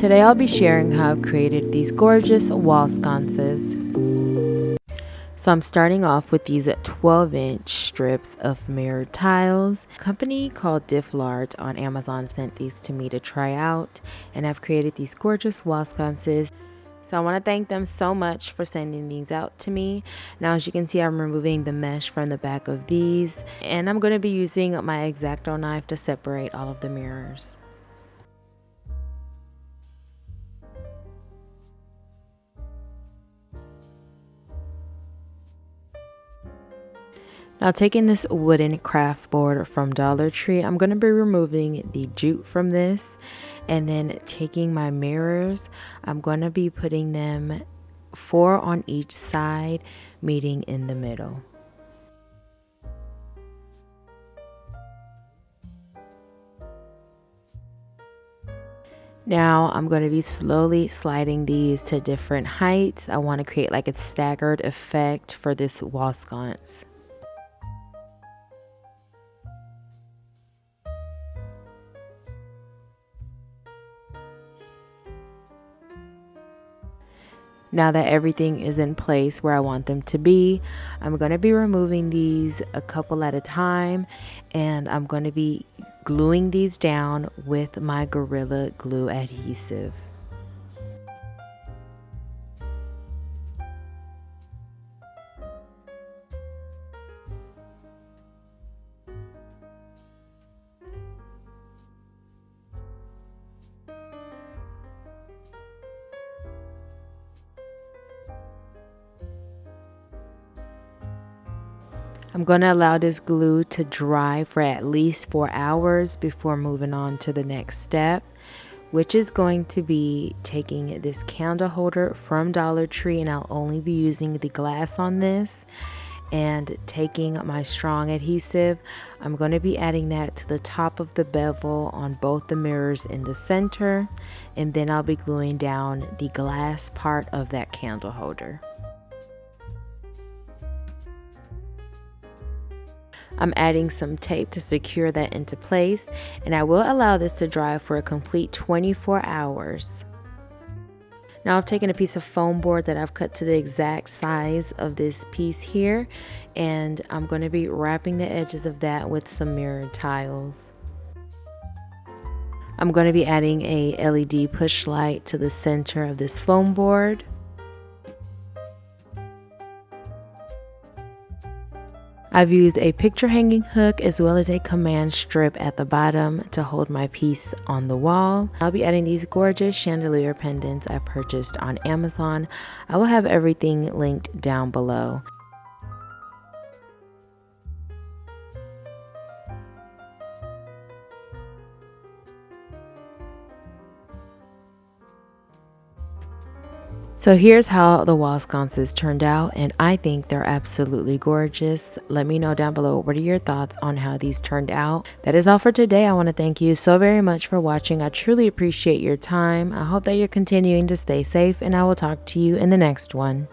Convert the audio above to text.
Today I'll be sharing how I've created these gorgeous wall sconces. So I'm starting off with these 12-inch strips of mirrored tiles. A company called Decor on Amazon sent these to me to try out, and I've created these gorgeous wall sconces. So I want to thank them so much for sending these out to me. Now, as you can see, I'm removing the mesh from the back of these, and I'm going to be using my X-Acto knife to separate all of the mirrors. Now, taking this wooden craft board from Dollar Tree, I'm going to be removing the jute from this, and then taking my mirrors, I'm going to be putting them 4 on each side, meeting in the middle. Now I'm going to be slowly sliding these to different heights. I want to create like a staggered effect for this wall sconce. Now that everything is in place where I want them to be, I'm going to be removing these a couple at a time, and I'm going to be gluing these down with my Gorilla Glue adhesive. I'm going to allow this glue to dry for at least 4 hours before moving on to the next step, which is going to be taking this candle holder from Dollar Tree, and I'll only be using the glass on this, and taking my strong adhesive. I'm going to be adding that to the top of the bevel on both the mirrors in the center, and then I'll be gluing down the glass part of that candle holder. I'm adding some tape to secure that into place, and I will allow this to dry for a complete 24 hours. Now I've taken a piece of foam board that I've cut to the exact size of this piece here, and I'm going to be wrapping the edges of that with some mirrored tiles. I'm going to be adding a LED push light to the center of this foam board. I've used a picture hanging hook as well as a command strip at the bottom to hold my piece on the wall. I'll be adding these gorgeous chandelier pendants I purchased on Amazon. I will have everything linked down below. So here's how the wall sconces turned out, and I think they're absolutely gorgeous. Let me know down below, what are your thoughts on how these turned out? That is all for today. I want to thank you so very much for watching. I truly appreciate your time. I hope that you're continuing to stay safe, and I will talk to you in the next one.